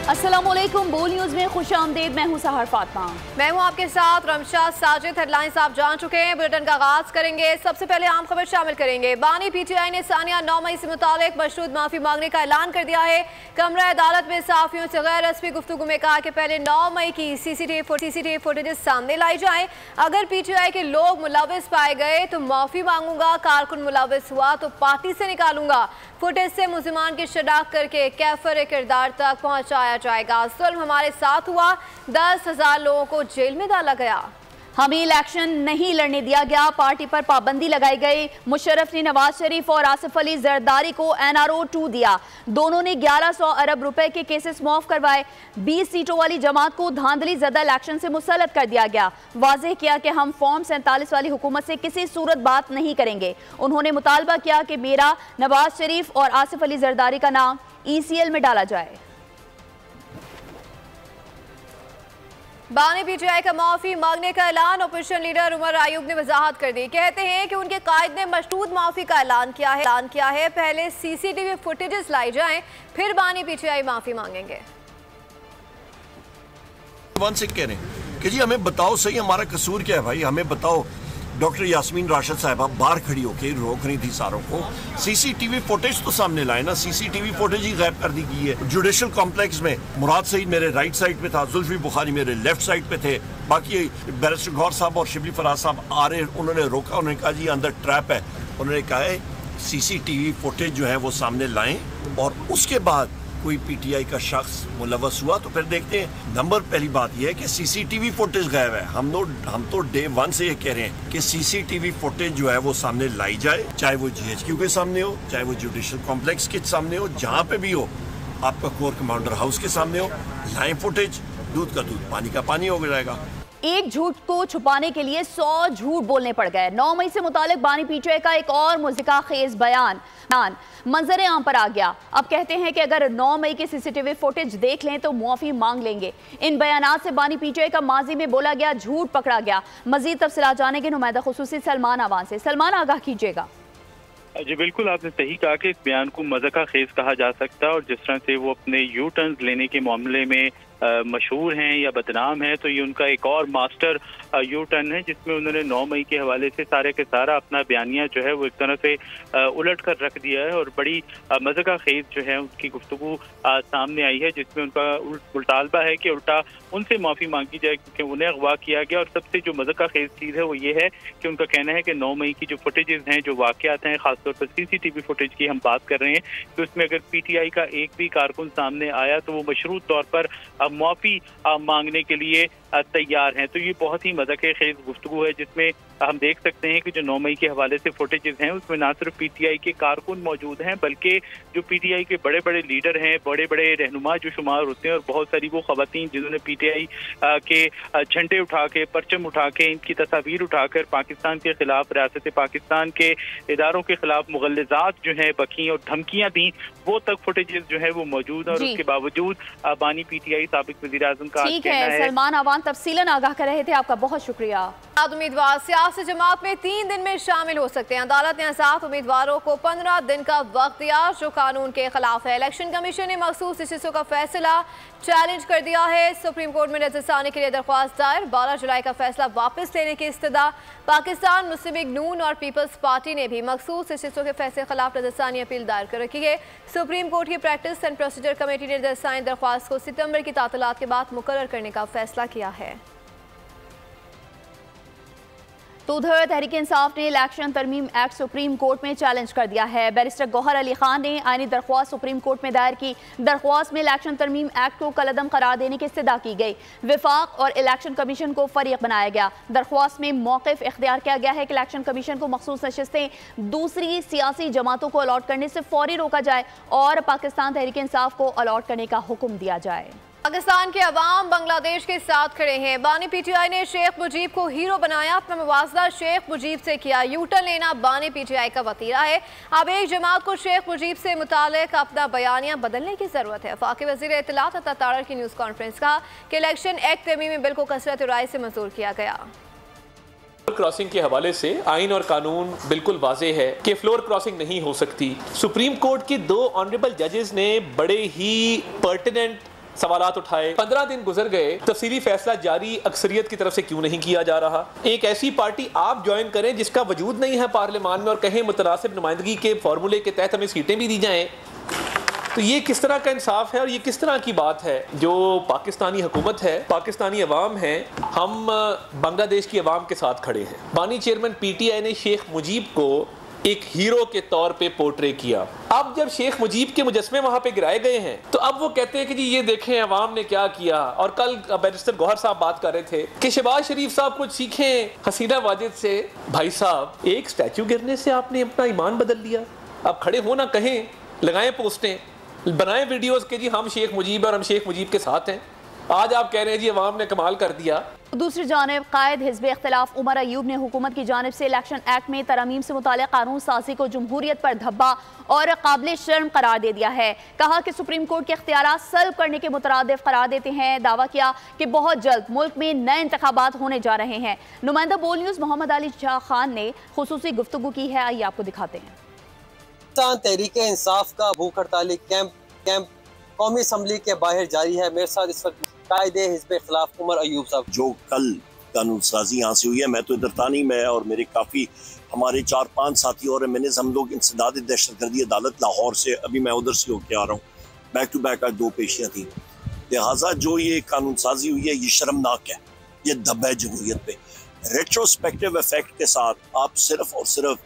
अस्सलामुअलैकुम, बोल न्यूज में खुशामदीद। मैं हूं सहर फातिमा। मैं हूं आपके साथ रमशा साजिद। हेडलाइंस आप जान चुके हैं, बुलेटिन का आगाज करेंगे। सबसे पहले आम खबर शामिल करेंगे। बानी पीटीआई ने सानिया 9 मई से मुतालिक मशरूत माफी मांगने का ऐलान कर दिया है। कमरा अदालत में सहाफियों से गैर रस्मी गुफ्तगू में कहा कि पहले 9 मई की सीसीटीवी फुटेजेस सामने लाई जाए। अगर पीटीआई के लोग मुलविस पाए गए तो माफी मांगूंगा, कारकुन मुलविस हुआ तो पार्टी से निकालूंगा। फुटेज से मुजरिमान की शनाख्त करके कैफर किरदार तक पहुंचाया जाएगा। जुल्म हमारे साथ हुआ, 10,000 लोगों को जेल में डाला गया। हमें इलेक्शन नहीं लड़ने दिया गया, पार्टी पर पाबंदी लगाई गई। मुशर्रफ ने नवाज शरीफ और आसिफ अली जरदारी को NRO 2 दिया। दोनों ने 1100 अरब रुपए के केसेस माफ करवाए। 20 सीटों वाली जमात को धांधली ज़दा इलेक्शन से मुसल्लत कर दिया गया। वाज़ेह किया कि हम फॉर्म 47 वाली हुकूमत से किसी सूरत बात नहीं करेंगे। उन्होंने मुतालबा किया कि मेरा, नवाज शरीफ और आसिफ अली जरदारी का नाम ECL में डाला जाए। बानी पीटीआई का माफी मांगने का ऐलान। अपोजिशन लीडर उमर आयूब ने वजाहत कर दी। कहते हैं कि उनके कायद ने मशरूत माफी का ऐलान किया है। पहले सीसीटीवी फुटेजेस लाई जाएं, फिर बानी पीटीआई माफी मांगेंगे। से कह रहे हैं कि जी हमें बताओ सही, हमारा कसूर क्या है भाई, हमें बताओ। डॉक्टर यास्मीन राशिद साहिबा बाहर खड़ी होकर रोक रही थी सारों को। सीसीटीवी फुटेज तो सामने लाए ना, सीसीटीवी फुटेज ही गायब कर दी गई है। जुडिशल कॉम्प्लेक्स में मुराद सईद मेरे राइट साइड पे था, जुल्फी बुखारी मेरे लेफ्ट साइड पे थे। बाकी बैरिस्टर गौर साहब और शिबली फराज साहब आ रहे, उन्होंने रोका, उन्होंने कहा जी अंदर ट्रैप है। उन्होंने कहा है सीसीटीवी फुटेज जो है वो सामने लाएं और उसके बाद कोई पीटीआई का शख्स मुलवस हुआ तो फिर देखते हैं। नंबर पहली बात यह है कि सीसीटीवी फुटेज गायब है। हम तो डे 1 से ये कह रहे हैं कि सीसीटीवी फुटेज जो है वो सामने लाई जाए, चाहे वो GHQ के सामने हो, चाहे वो जुडिशल कॉम्प्लेक्स के सामने हो, जहां पे भी हो, आपका कोर कमांडर हाउस के सामने हो, लाएं फुटेज। दूध का दूध, पानी का पानी हो जाएगा। एक झूठ को छुपाने के लिए 100 झूठ बोलने पड़ गए। 9 मई से मुतालिक बानी पीटीआई का एक और मुज़िका खेज बयान मंजर आम पर आ गया। अब कहते हैं कि अगर 9 मई के सीसीटीवी फुटेज देख लें तो मुआफी मांग लेंगे। इन बयानात से बानी पीटीआई का माजी में बोला गया झूठ पकड़ा गया। मजीद तफसीलात जानेंगे नुमाइंदा खुसूसी सलमान अवान से। सलमान, आगाह कीजिएगा। जी बिल्कुल, आपने सही कहा कि इस बयान को मज़ाका खेज कहा जा सकता है और जिस तरह से वो अपने यू टर्न लेने के मामले में मशहूर हैं या बदनाम हैं, तो ये उनका एक और मास्टर यू टर्न है जिसमें उन्होंने 9 मई के हवाले से सारे के सारा अपना बयानिया जो है वो एक तरह से उलट कर रख दिया है और बड़ी मज़ाका खेज जो है उनकी गुफ्तगू सामने आई है, जिसमें उनका मुतालबा है कि उल्टा उनसे माफ़ी मांगी जाए क्योंकि उन्हें अगवा किया गया। और सबसे जो मज़ाका खेज चीज़ है वो ये है कि उनका कहना है कि 9 मई की जो फुटेजेस हैं, जो वाक़यात हैं, खासतौर पर CCTV फुटेज की हम बात कर रहे हैं, तो इसमें अगर PTI का एक भी कारकुन सामने आया तो वो मशरूत तौर पर माफी मांगने के लिए तैयार हैं। तो ये बहुत ही मज़ाक़ खेज गुफ्तगू है जिसमें हम देख सकते हैं कि जो 9 मई के हवाले से फुटेजेस हैं उसमें ना सिर्फ PTI के कारकुन मौजूद हैं बल्कि जो PTI के बड़े बड़े लीडर हैं, बड़े बड़े रहनुमा जो शुमार होते हैं और बहुत सारी वो ख़वातीन जिन्होंने PTI के झंडे उठा के, परचम उठा के, इनकी तस्वीर उठाकर पाकिस्तान के खिलाफ, रियासत पाकिस्तान के इदारों के खिलाफ मुग़ल्लज़ात जो हैं बकी और धमकियाँ दी, वो तक फुटेजेस जो है वो मौजूद है। और उसके बावजूद बानी PTI साबिक़ वज़ीर-ए-आज़म का ठीक है। सलमान अवान तफसीलन आगाह कर रहे थे, आपका बहुत शुक्रिया। उम्मीदवार सियासी जमात में 3 दिन में शामिल हो सकते हैं। अदालत ने 7 उम्मीदवारों को 15 दिन का वक्त दिया जो कानून के खिलाफ है। इलेक्शन कमीशन ने मखसूस हिस्सों का फैसला चैलेंज कर दिया है। सुप्रीम कोर्ट में नजरसानी के लिए दरख्वास्त दायर। 12 जुलाई का फैसला वापस लेने की इस्तदा। पाकिस्तान मुस्लिम लीग नून और पीपल्स पार्टी ने भी मखसूस हिस्सों के फैसले के खिलाफ नजरसानी अपील दायर कर रखी है। सुप्रीम कोर्ट की प्रैक्टिस एंड प्रोसीजर कमेटी ने नजरसानी दरख्वास्त को सितंबर की तातीलात के बाद मुकर्रर करने का फैसला किया है। तो उधर तहरीक इंसाफ ने इलेक्शन तरमीम एक्ट सुप्रीम कोर्ट में चैलेंज कर दिया है। बैरिस्टर गौहर अली खान ने आईनी दरख्वास्त सुप्रीम कोर्ट में दायर की। दरख्वास्त में इलेक्शन तरमीम एक्ट को कलअदम करार देने की इस्तदा की गई। विफाक और इलेक्शन कमीशन को फरीक बनाया गया। दरख्वास्त में मौक़िफ़ इख्तियार किया गया है कि इलेक्शन कमीशन को मखसूस नशिस्तें दूसरी सियासी जमातों को अलॉट करने से फौरी रोका जाए और पाकिस्तान तहरीक इंसाफ को अलॉट करने का हुक्म दिया जाए। पाकिस्तान के अवाम बांग्लादेश के साथ खड़े हैं। बानी PTI ने शेख मुजीब को हीरो बनाया, अपना मुवाज़ना शेख मुजीब से किया। यूटर्न लेना बानी PTI का वतीरा है। अब एक जमात को शेख मुजीब से मुतालिक अपना बयानिया बदलने की जरूरत है। वफाकी वज़ीर इत्तलात अता तारड़ की न्यूज़ कॉन्फ्रेंस कहा कि इलेक्शन एक्ट तरमीमी बिल को कसरत राय से मंजूर किया गया। क्रॉसिंग के हवाले से आइन और कानून बिल्कुल वाज़ेह है कि फ्लोर क्रॉसिंग नहीं हो सकती। सुप्रीम कोर्ट के 2 ऑनरेबल जजेस ने बड़े ही पर्टिनेंट सवालात उठाए। 15 दिन गुजर गए, तफसीली फैसला जारी अक्सरियत की तरफ से क्यों नहीं किया जा रहा? एक ऐसी पार्टी आप ज्वाइन करें जिसका वजूद नहीं है पार्लियामान में और कहें मुतनासिब नुमाइंदगी के फॉर्मूले के तहत हमें सीटें भी दी जाएं। तो ये किस तरह का इंसाफ है और ये किस तरह की बात है? जो पाकिस्तानी हुकूमत है, पाकिस्तानी अवाम है, हम बांग्लादेश की अवाम के साथ खड़े हैं। बानी चेयरमैन PTI ने शेख मुजीब को एक हीरो के तौर पे पोर्ट्रे किया। अब जब शेख मुजीब के मुजस्मे वहां पे गिराए गए हैं तो अब वो कहते हैं कि जी ये देखें अवाम ने क्या किया। और कल बैरिस्टर गौहर साहब बात कर रहे थे कि शहबाज शरीफ साहब कुछ सीखें हसीना वाजिद से। भाई साहब, एक स्टैचू गिरने से आपने अपना ईमान बदल लिया। अब खड़े हो ना, कहें, लगाएं पोस्टें, बनाएं वीडियोस के जी हम शेख मुजीब और हम शेख मुजीब के साथ हैं। आज आप कह रहे हैं जी अवाम ने कमाल कर दिया। दूसरी जानिब कायद हिज़्ब इख्तिलाफ उमर अयूब ने हुकूमत की जानिब से इलेक्शन एक्ट में तरमीम से मुताल्लिक़ कानून साजी को जमहूरियत पर धब्बा और काबिल शर्म करार दे दिया है। कहा कि सुप्रीम कोर्ट के इख्तियारात सल्ब करने के मुतरादिफ करार देते हैं। दावा किया कि बहुत जल्द मुल्क में नए इंतखाबात होने जा रहे हैं। नुमाइंदा बोल न्यूज़ मोहम्मद अली शाह खान ने खुसूसी गुफ्तगू की है, आइए आपको दिखाते हैं। तहरीक इंसाफ का भूख हड़ताली कैंप कौमी असम्बली के बाहर जारी है। मेरे साथ इस वक्त कायदे हिज़्ब इख्तिलाफ उमर अयूब साहब। जो कल कानून साजी यहाँ से हुई है, मैं तो इधर था नहीं, मैं और मेरे काफ़ी हमारे 4-5 साथी और मैंने हम लोग इंसदाद दहशतगर्दी अदालत लाहौर से, अभी मैं उधर से होके आ रहा हूँ, बैक टू बैक आज 2 पेशियाँ थी। लिहाजा जो ये कानून साजी हुई है ये शर्मनाक है, ये धब्बा है जमहूरियत पे। रेट्रोस्पेक्टिव इफेक्ट के साथ आप सिर्फ और सिर्फ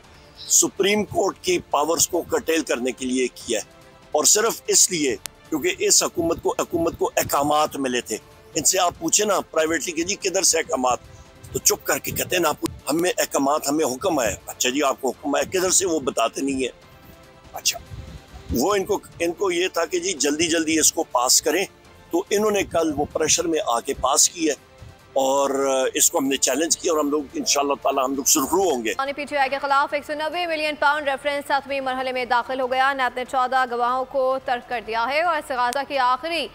सुप्रीम कोर्ट की पावर्स को कर्टेल करने के लिए किया है, और सिर्फ इसलिए क्योंकि इस हुकूमत को अहकामात मिले थे। इनसे आप पूछे ना प्राइवेटली कि जी किधर से अहकामात, तो चुप करके कहते हैं ना हमें अहकामात, हमें हुक्म है। अच्छा जी आपको हुक्म है, किधर से, वो बताते नहीं है। अच्छा, वो इनको ये था कि जी जल्दी जल्दी इसको पास करें, तो इन्होंने कल वो प्रेशर में आके पास किया और इसको हमने चैलेंज किया और हम लोग इंशाअल्लाह ताला हम लोग सुरखरू होंगे। PTI के खिलाफ 190 मिलियन पाउंड रेफरेंस 7वें मरहले में दाखिल हो गया। नैब ने 14 गवाहों को तर्क कर दिया है और इस्तिगासा की आखिरी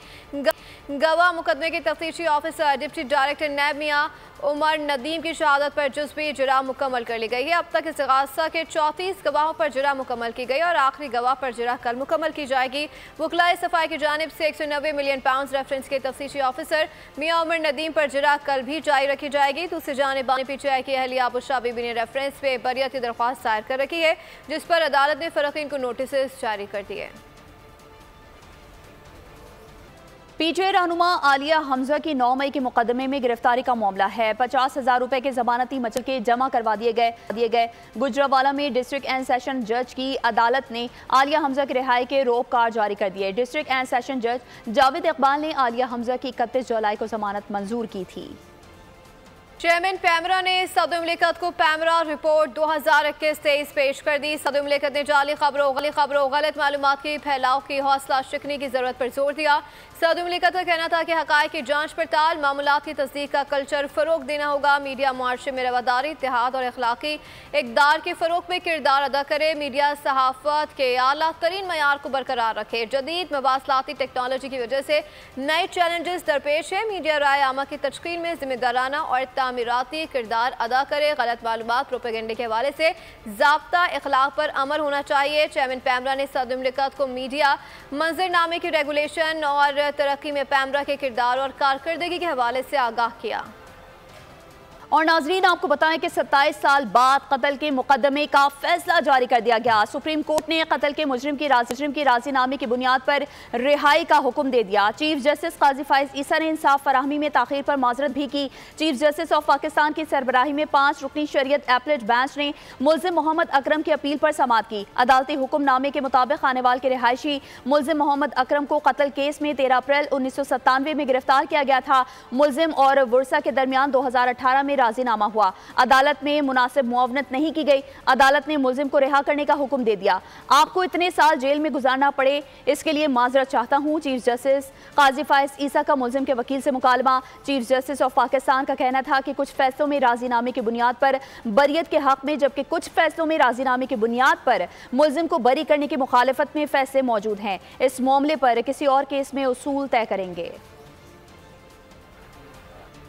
गवाह मुकदमे के तफ्तीशी ऑफिसर डिप्टी डायरेक्टर नैब मियां उमर नदीम की शहादत पर जुज़वी जरा मुकम्मल कर ली गई है। अब तक इस्तिगासा के 34 गवाहों पर जरा मुकम्मल की गई और आखिरी गवाह पर जरा कल मुकम्मल की जाएगी। वकलाए सफाई की जानिब से 190 मिलियन पाउंड रेफरेंस के तफ्तीशी ऑफिसर मियां उमर नदीम पर जरा कल भी जारी रखी जाएगी। दूसरी जानिब PTI की अहलिया अबुशा बीबी ने रेफरेंस पे बरियत की दरख्वास्त दायर कर रखी है, जिस पर अदालत ने फरकीन को नोटिस जारी कर दिए। PTI रहनुमा आलिया हमजा की 9 मई के मुकदमे में गिरफ्तारी का मामला है। 50,000 रुपए के जमानती मचल के जमा करवा दिए गए। गुजरावाला में डिस्ट्रिक्ट एंड सेशन जज की अदालत ने आलिया हमजा की रिहाई के रोक कार जारी कर दिए। डिस्ट्रिक्ट एंड सेशन जज जावेद इकबाल ने आलिया हमजा की 31 जुलाई को जमानत मंजूर की थी। चेयरमैन पैमरा ने सदर मुमलिकत को पैमरा रिपोर्ट 2021-23 पेश कर दी। सदर मुमलिकत ने जाली खबरों गलत मालूमात की फैलाव की हौसला शिकनी की जरूरत पर जोर दिया। सदर मुमलिकत का कहना था कि हक़ाइक़ की जांच पड़ताल, मामूलात की तस्दीक का कल्चर फ़रोग देना होगा। मीडिया मुआशरे में रवादारी, इत्तेहाद और अखलाकी इक़दार के फ़रोग में किरदार अदा करे। मीडिया सहाफ़त के आला तरीन मयार को बरकरार रखे। जदीद मवासलाती टेक्नोलॉजी की वजह से नए चैलेंजेस दरपेश है। मीडिया राय आमा की तश्कील में जिम्मेदाराना और तामीराती किरदार अदा करे। गलत मालूमात, प्रोपेगेंडे के हवाले से ज़ाब्ता इखलाक पर अमल होना चाहिए। चेयरमैन पैमरा ने सदर मुमलिकत को मीडिया मंजरनामे की रेगुलेशन और तरक्की में पैमरा के किरदार और कारकर्दगी के हवाले से आगाह किया। और नाजरीन आपको बताएं कि 27 साल बाद कत्ल के मुकदमे का फैसला जारी कर दिया गया। सुप्रीम कोर्ट ने कत्ल के मुजरिम की राजीनामे की बुनियाद पर रिहाई का हुक्म दे दिया। चीफ जस्टिस काजी फाइज ईसा ने इंसाफ फराहमी में ताखीर पर माजरत भी की। चीफ जस्टिस ऑफ पाकिस्तान की सरबराही में 5 रुकनी शरीयत एपलेट बेंच ने मुलजिम मोहम्मद अकरम की अपील पर समाअत की। अदालती हुक्मनामे के मुताबिक खानेवाल के रिहायशी मुलजिम मोहम्मद अकरम को कत्ल केस में 13 अप्रैल 1997 में गिरफ्तार किया गया था। मुलजिम और वर्सा के दरमियान 2018 में राजीनामा हुआ। अदालत में मुनासिब मुआवनत नहीं की गई। अदालत ने मुलजिम को रिहा करने का हुक्म दे दिया। आपको इतने साल जेल में गुजारना पड़े, इसके लिए माजरत चाहता हूँ। चीफ जस्टिस काजी फाइज ईसा का मुलजिम के वकील से मुकालमा। चीफ जस्टिस ऑफ पाकिस्तान का कहना था कि कुछ फैसलों में राजीनामे की बुनियाद पर बरियत के हक में, जबकि कुछ फैसलों में राजीनामे की बुनियाद पर मुलजिम को बरी करने की मुखालफत में फैसले मौजूद हैं। इस मामले पर किसी और केस में उसूल तय करेंगे।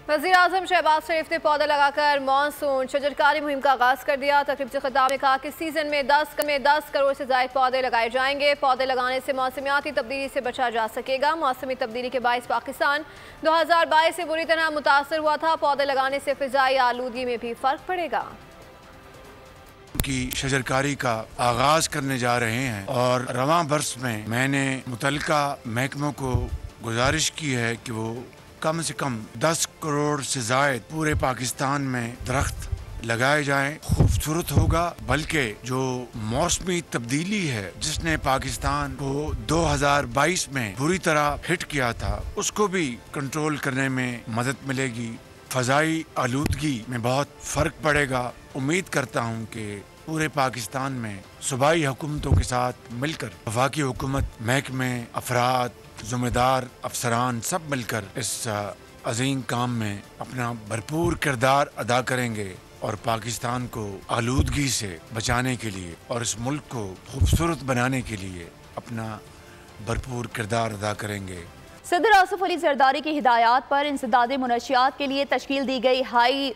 वज़ीर-ए-आज़म शहबाज शरीफ ने पौधे लगाकर मानसून शजरकारी मुहिम का आगाज़ कर दिया। तकरीब से खिताब में कहा कि सीजन में 10 करोड़ से ज़ायद पौधे लगाए जाएंगे। पौधे लगाने से मौसमियाती तब्दीली से बचा जा सकेगा। मौसमी तब्दीली के बायस पाकिस्तान 2022 से बुरी तरह मुतासर हुआ था। पौधे लगाने से फ़िज़ाई आलूदगी में भी फ़र्क पड़ेगा। की शजरकारी का आगाज करने जा रहे हैं और रवां बरस में मैंने मुतल्लिका महकमों को गुजारिश की है कि वो कम से कम 10 करोड़ से ज़ायद पूरे पाकिस्तान में दरख्त लगाए जाएं। खूबसूरत होगा, बल्कि जो मौसमी तब्दीली है जिसने पाकिस्तान को 2022 में बुरी तरह हिट किया था, उसको भी कंट्रोल करने में मदद मिलेगी। फ़ज़ाई आलूदगी में बहुत फ़र्क पड़ेगा। उम्मीद करता हूँ कि पूरे पाकिस्तान में सूबाई हुकूमतों के साथ मिलकर वफाकी हुकूमत, महकमे, अफराद, ज़िम्मेदार अफसरान सब मिलकर इस अजीम काम में अपना भरपूर किरदार अदा करेंगे और पाकिस्तान को आलूदगी से बचाने के लिए और इस मुल्क को खूबसूरत बनाने के लिए अपना भरपूर किरदार अदा करेंगे। सदर आसिफ अली जरदारी की हिदायत पर इंसदाद मुनशियात के लिए तश्कील दी गई हाई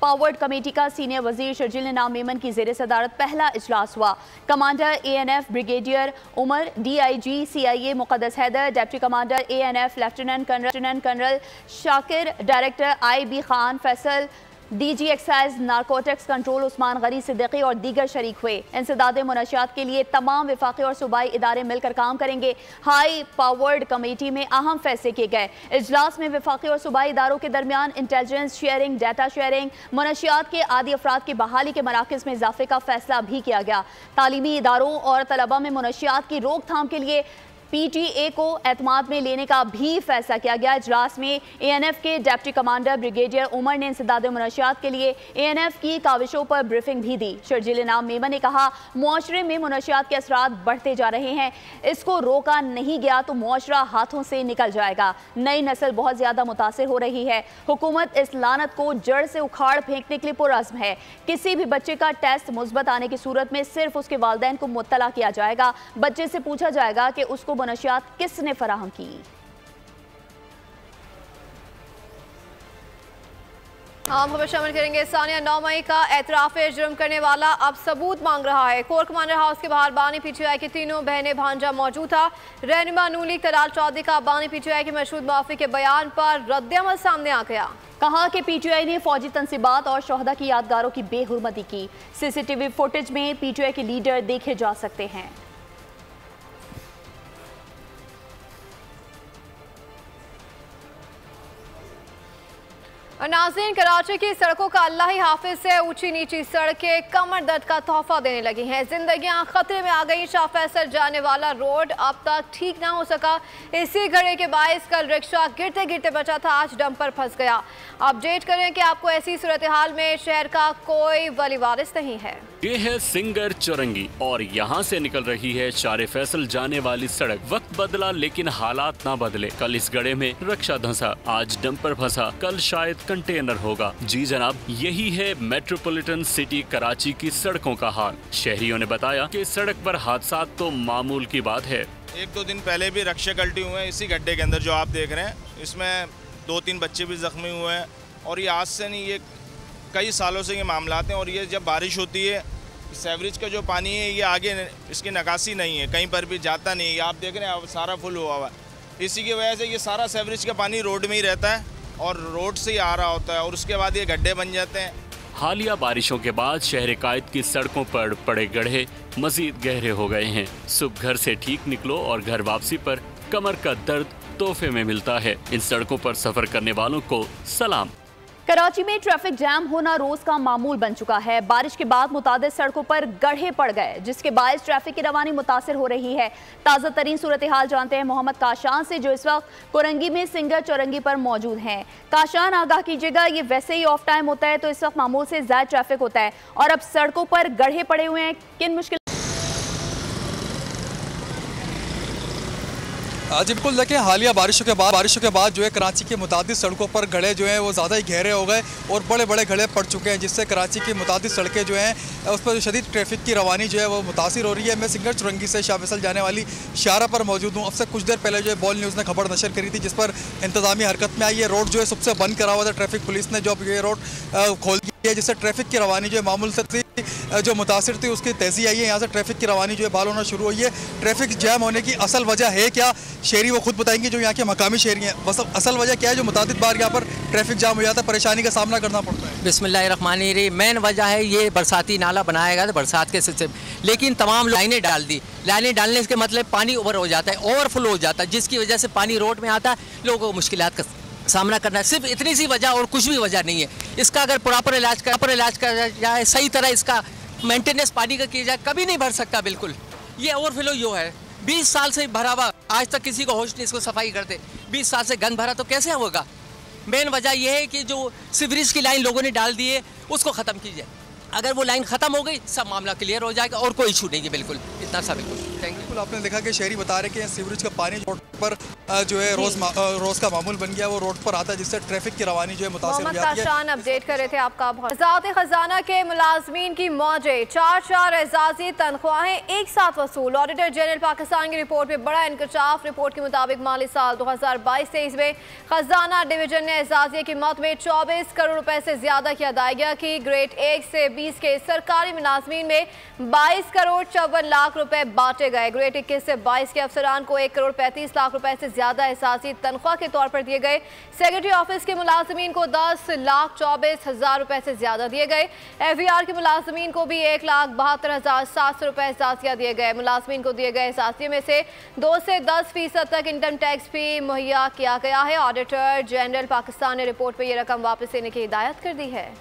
पावर्ड कमेटी का सीनियर वजीर शर्जील इनाम मेमन की जेर सदारत पहला इजलास हुआ। Commander ANF brigadier Umar, DIG CIA Muqaddas Haider, deputy commander ANF lieutenant colonel Shakir, director IB Khan Faisal, DG excise narcotics control Usman Ghani Siddiqui और दीगर शरीक हुए। इंसदाद मुनशियात के लिए तमाम वफाकी और सूबाई इदारे मिलकर काम करेंगे। हाई पावर्ड कमेटी में अहम फैसले किए गए। इजलास में वफाकी और सूबाई इदारों के दरमियान इंटेलिजेंस शेयरिंग, डाटा शेयरिंग, मुनशियात के आदि अफराद की बहाली के मराकज़ में इजाफे का फैसला भी किया गया। तालीमी इदारों और तलबा में मुनशियात की रोकथाम के लिए PTA को एतमाद में लेने का भी फैसला किया गया। इजलास में ANF के डिप्टी कमांडर ब्रिगेडियर उमर ने इंसदाद मुनशियात के लिए ANF की काविशों पर ब्रीफिंग भी दी। शर्जील इनाम मेमन ने कहा, मुआशरे में मुनशियात के असरात बढ़ते जा रहे हैं, इसको रोका नहीं गया तो मुआशरा हाथों से निकल जाएगा। नई नस्ल बहुत ज़्यादा मुतासर हो रही है। हुकूमत इस लानत को जड़ से उखाड़ फेंकने के लिए पुरअज़्म है। किसी भी बच्चे का टेस्ट मुस्बत आने की सूरत में सिर्फ उसके वालिदैन को मुत्तला किया जाएगा। बच्चे से पूछा जाएगा कि उसको मुनशियात किसने फराहम की। आम खबर शामिल करेंगे। सानिया 9 मई का एतराफ़ जुर्म करने वाला अब सबूत मांग रहा है। कोर कमांडर हाउस के बाहर बानी PTI की तीनों बहनें भांजा मौजूद था। रहनुमा नून लीग तलाल चौधरी का बानी PTI के मशहूद माफी के बयान पर रद्द-ए-अमल सामने आ गया। कहा कि PTI ने फौजी तंसीबात और शोहदा की यादगारों की बेहुरमती की। CCTV फुटेज में PTI के लीडर देखे जा सकते हैं। नाज़रीन, कराची की सड़कों का अल्लाह ही हाफिज से ऊंची नीची सड़कें कमर दर्द का तोहफा देने लगी हैं। जिंदगियां खतरे में आ गई। शाह फैसल जाने वाला रोड अब तक ठीक ना हो सका। इसी घड़े के बायस कल रिक्शा गिरते गिरते बचा था, आज डंपर फंस गया। अपडेट करें कि आपको ऐसी सूरत हाल में शहर का कोई वली वारिस नहीं है। ये है सिंगर चौरंगी और यहाँ से निकल रही है शाह फैसल जाने वाली सड़क। वक्त बदला लेकिन हालात ना बदले। कल इस गड्ढे में रिक्शा धंसा, आज डंपर फंसा, कल शायद कंटेनर होगा। जी जनाब, यही है मेट्रोपॉलिटन सिटी कराची की सड़कों का हाल। शहरियों ने बताया कि सड़क पर हादसा तो मामूल की बात है। 1-2 दिन पहले भी रिक्शे पलटी हुए हैं इसी गड्ढे के अंदर जो आप देख रहे हैं। इसमें 2-3 बच्चे भी जख्मी हुए हैं और ये आज से नहीं, ये कई सालों से ये मामला हैं। और ये जब बारिश होती है, सेवरेज का जो पानी है ये आगे इसकी निकासी नहीं है, कहीं पर भी जाता नहीं है। आप देख रहे हैं अब सारा फुल हुआ हुआ है। इसी की वजह से ये सारा सेवरेज का पानी रोड में ही रहता है और रोड से ही आ रहा होता है और उसके बाद ये गड्ढे बन जाते हैं। हालिया बारिशों के बाद शहर कायद की सड़कों पर पड़े गड्ढे मजीद गहरे हो गए हैं। सुबह घर से ठीक निकलो और घर वापसी पर कमर का दर्द तोहफे में मिलता है। इन सड़कों पर सफर करने वालों को सलाम। कराची में ट्रैफिक जैम होना रोज का मामूल बन चुका है। बारिश के बाद मुतादिद सड़कों पर गड्ढे पड़ गए, जिसके बायस ट्रैफिक की रवानी मुतासर हो रही है। ताज़ा तरीन सूरत हाल जानते हैं मोहम्मद काशान से, जो इस वक्त कोरंगी में सिंगर चौरंगी पर मौजूद हैं। काशान, आगाह कीजिएगा, ये वैसे ही ऑफ टाइम होता है तो इस वक्त मामूल से ज्यादा ट्रैफिक होता है और अब सड़कों पर गड्ढे पड़े हुए हैं, किन मुश्किल? जी बिल्कुल, देखिए हालिया बारिशों के बाद जो है कराची की मुतादिद सड़कों पर गड्ढे जो हैं वो ज़्यादा ही गहरे हो गए और बड़े बड़े गड्ढे पड़ चुके हैं, जिससे कराची की मुतादिद सड़कें जो हैं उस पर शदीद ट्रैफिक की रवानी जो है वो मुतासिर हो रही है। मैं सिंगर चुरंगी से शाह फैसल जाने वाली शाहरा पर मौजूद हूँ। अब से कुछ देर पहले जो है बॉल न्यूज़ ने खबर नशर करी थी, जिस पर इंतजामी हरकत में आई है। रोड जो है सबसे बंद करा हुआ था, ट्रैफिक पुलिस ने जो अब ये रोड खोल दिया है, जिससे ट्रैफिक की रवानी जो है मामूल से जो मुतासिर थी उसकी तेज़ी आई है। यहाँ से ट्रैफिक की रवानी जो है बहाल होना शुरू हुई है। ट्रैफिक जैम होने की असल वजह है क्या, शहरी वो खुद बताएंगे जो यहाँ के मकामी शहरी हैं। बस असल वजह क्या है जो मुतादिद बार यहाँ पर ट्रैफिक जाम हो जाता है, परेशानी का सामना करना पड़ता है। बिस्मिल्लाहिर्रहमानिर्रहीम। मेन वजह है ये बरसाती नाला बनाया गया था बरसात के सिलसिले, लेकिन तमाम लाइनें डाल दी। लाइनें डालने के मतलब पानी ओवर हो जाता है, ओवरफ्लो हो जाता है, जिसकी वजह से पानी रोड में आता है, लोगों को मुश्किलात का सामना करना है। सिर्फ इतनी सी वजह और कुछ भी वजह नहीं है। इसका अगर प्रॉपर इलाज किया जाए, सही तरह इसका मेंटेनेंस पानी का किया जाए, कभी नहीं भर सकता। बिल्कुल ये ओवरफ्लो जो है 20 साल से भरा हुआ, आज तक किसी को होश नहीं इसको सफाई करते। 20 साल से गंद भरा तो कैसे होगा। मेन वजह यह है कि जो सीवरेज की लाइन लोगों ने डाल दी है उसको ख़त्म कीजिए। अगर वो लाइन ख़त्म हो गई सब मामला क्लियर हो जाएगा और कोई इशू नहीं है। बिल्कुल इतना सा। बिल्कुल थैंक यू। आपने देखा कि शहरी बता रहे कि सीवरेज का पानी रोड पर जो है रोज़ का मामूल बन गया, वो रोड पर आता है, जिससे ट्रैफिक की रवानी जो है मुतासिर हो जाती है। अपडेट कर रहे थे आपका। वज़ारत ख़ज़ाना के मुलाजमीन की मौजें, 4 एजाज़ी तनख्वाहें एक साथ वसूल। ऑडिटर जनरल पाकिस्तान की रिपोर्ट में बड़ा इंकशाफ। रिपोर्ट के मुताबिक माली साल 2022-23 में खजाना डिवीजन ने एजाज़िया की मद में 24 करोड़ रुपए से ज्यादा की अदायगियाँ की। ग्रेड 1 से 20 के सरकारी मुलाजमीन में 22 करोड़ 54 लाख रुपए बांटे गए। ग्रेड 21 से 22 के अफसरान को 1 करोड़ 35 लाख रुपए से ज्यादा एहसासी तनख्वाह के तौर पर दिए गए। सेक्रेटरी ऑफिस के मुलाजमीन को 10,24,000 रुपए से ज्यादा दिए गए। FVR के मुलाजमीन को भी 1,72,700 रुपए एहसासिया दिए गए। मुलाजमीन को दिए गए एहसासिये में से 2 से 10% तक इनकम टैक्स भी मुहैया किया गया है। ऑडिटर जनरल पाकिस्तान ने रिपोर्ट में ये रकम वापस लेने की हिदायत कर दी है।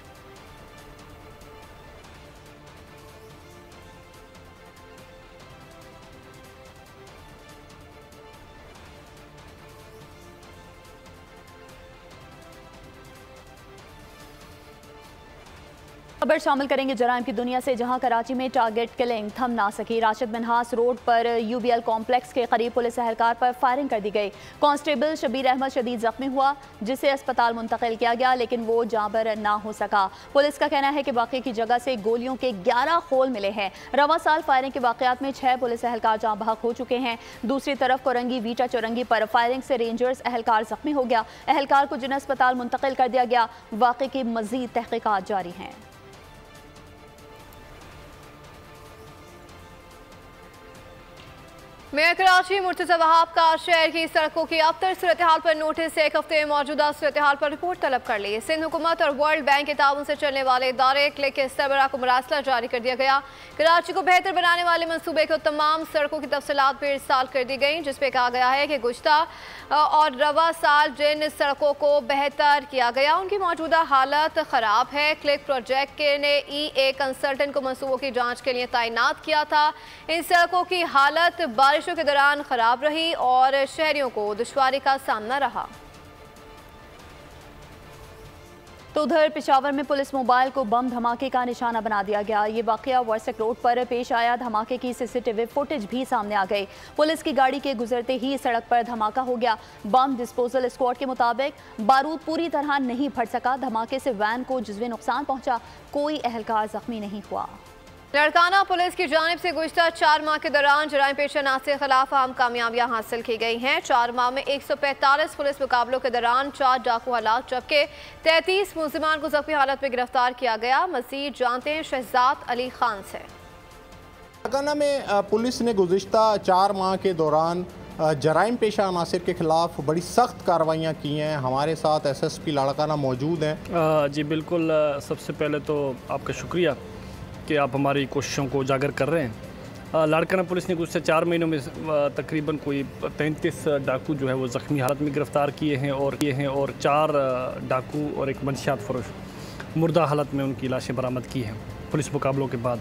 खबर शामिल करेंगे जराइम की दुनिया से, जहां कराची में टारगेट किलिंग थम ना सकी। राशिद मिन्हास रोड पर UBL कॉम्प्लेक्स के करीब पुलिस एहलकार पर फायरिंग कर दी गई। कांस्टेबल शबीर अहमद शदीद जख्मी हुआ, जिसे अस्पताल मुंतकिल किया गया, लेकिन वो जांबर ना हो सका। पुलिस का कहना है कि वाक़े की जगह से गोलियों के 11 खोल मिले हैं। रवा साल फायरिंग के वाक़यात में 6 पुलिस एहलकार जाँ बहक हो चुके हैं। दूसरी तरफ कोरंगी वीटा चौरंगी पर फायरिंग से रेंजर्स एहलकार जख्मी हो गया। एहलकार को जिन अस्पताल मुंतकिल कर दिया गया। वाक़े की मज़ीद तहक़ीक़ात जारी हैं। मेयर कराची मुर्तज़ा वहाब का शहर की सड़कों की अबतर सूरत हाल पर नोटिस से 1 हफ्ते में मौजूदा सूरत हाल पर रिपोर्ट तलब कर ली। सिंध हुकूमत और वर्ल्ड बैंक के ताउन से चलने वाले इदारे क्लिक के सरबराह को मरासला जारी कर दिया गया। कराची को बेहतर बनाने वाले मनसूबे को तमाम सड़कों की तफसीलात भी इरसाल कर दी गई, जिसपे कहा गया है कि गुज़श्ता और रवा साल जिन सड़कों को बेहतर किया गया उनकी मौजूदा हालत ख़राब है। क्लिक प्रोजेक्ट ने EA कंसल्टेंट को मनसूबों की जाँच के लिए तैनात किया था। इन सड़कों की हालत बारिशों के दौरान खराब रही और शहरियों को दुश्वारी का सामना रहा। तो उधर पेशावर में पुलिस मोबाइल को बम धमाके का निशाना बना दिया गया। ये वाकया वर्सक रोड पर पेश आया। धमाके की CCTV फुटेज भी सामने आ गई। पुलिस की गाड़ी के गुजरते ही सड़क पर धमाका हो गया। बम डिस्पोजल स्क्वाड के मुताबिक बारूद पूरी तरह नहीं फट सका। धमाके से वैन को जुज़वी नुकसान पहुंचा, कोई एहलकार जख्मी नहीं हुआ। लड़काना पुलिस की जानिब से गुज़श्ता 4 माह के दौरान जराइम पेशा नास के खिलाफ अहम कामयाबियां हासिल की गई हैं। 4 माह में 145 पुलिस मुकाबलों के दौरान 4 डाकू हालात, जबकि 33 मुलजिमान को जख्मी हालत में गिरफ्तार किया गया। मज़ीद जानते हैं शहजाद अली खान से। लड़काना में पुलिस ने गुज़श्ता 4 माह के दौरान जराइम पेशा अनासर के खिलाफ बड़ी सख्त कार्रवाइयाँ की हैं। हमारे साथ SSP लड़काना मौजूद हैं। जी बिल्कुल, सबसे पहले तो आपका शुक्रिया कि आप हमारी कोशिशों को उजागर कर रहे हैं। लाड़काना पुलिस ने गुज़श्ता 4 महीनों में तकरीबन कोई 35 डाकू जो है वो ज़ख्मी हालत में गिरफ़्तार किए हैं और 4 डाकू और एक मंशियात फरोश मुर्दा हालत में उनकी लाशें बरामद की हैं पुलिस मुकाबलों के बाद,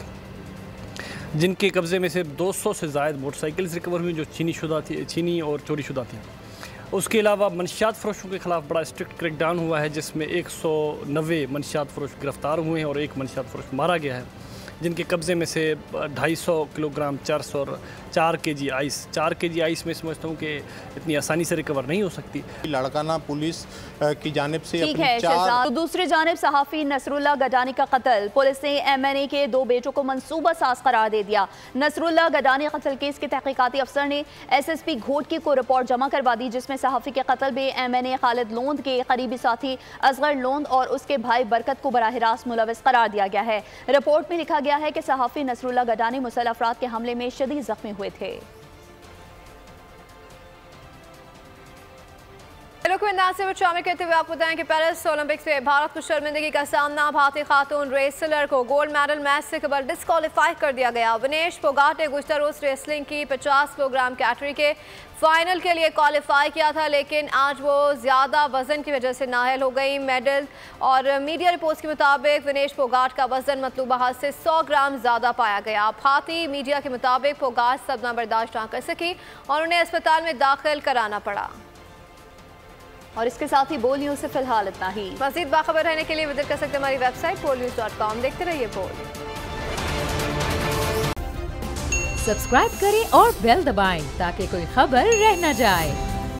जिनके कब्ज़े में से 200 से ज़ायद मोटरसाइकिल्स रिकवर हुई जो चीनी और चोरी शुदा थी। उसके अलावा मंशियात फरोशों के खिलाफ बड़ा स्ट्रिक्ट क्रैकडाउन हुआ है, जिसमें 190 मंशियात फरोश गिरफ़्तार हुए हैं और 1 मंशियात फरोश मारा गया है। जिनके कब्ज़े में से 250 किलोग्राम चर्स और 4 kg आइस। 4 kg आइस में समझता हूँ कि इतनी आसानी से रिकवर नहीं हो सकती। लाड़काना पुलिस की जानिब से ठीक है शहजाद। तो दूसरी जानिब सहाफ़ी नसरुल्लाह गडानी का कत्ल, पुलिस ने MNA के 2 बेटों को मंसूबा साज करार दे दिया। नसरुल्लाह गडानी कत्ल केस के तहकीकाती अफसर ने SSP घोटकी को रिपोर्ट जमा करवा दी, जिसमें सहाफ़ी के कत्ल में MNA खालिद लोंद के करीबी साथी असगर लोंद और उसके भाई बरकत को बराह रास्त मुलविस करार दिया गया है। रिपोर्ट में लिखा गया है कि सहाफ़ी नसरुल्लाह गडानी मुसल्लह अफराद के हमले में शदीद जख्मी हुए थे। से शामिल करते हुए आपको बताएं कि पेरिस ओलंपिक्स में भारत को शर्मिंदगी का सामना, भारतीय खातून रेसलर को गोल्ड मेडल मैच से कबल डिस्क्वालीफाई कर दिया गया। विनेश फोगाट ने गुज़िश्ता रोज रेसलिंग की 50 किलोग्राम कैटेगरी के फाइनल के लिए क्वालिफाई किया था, लेकिन आज वो ज़्यादा वजन की वजह से नाअहल हो गई मेडल। और मीडिया रिपोर्ट्स के मुताबिक विनेश फोगाट का वजन मतलूबा हद से 100 ग्राम ज़्यादा पाया गया। भारतीय मीडिया के मुताबिक फोगाट सदमा बर्दाश्त ना कर सकी और उन्हें अस्पताल में दाखिल कराना पड़ा। और इसके साथ ही बोल न्यूज़ से फिलहाल इतना ही। मज़ीद बाखबर रहने के लिए विजिट कर सकते हैं हमारी वेबसाइट polnews.com। देखते रहिए बोल। सब्सक्राइब करें और बेल दबाएं ताकि कोई खबर रह न जाए।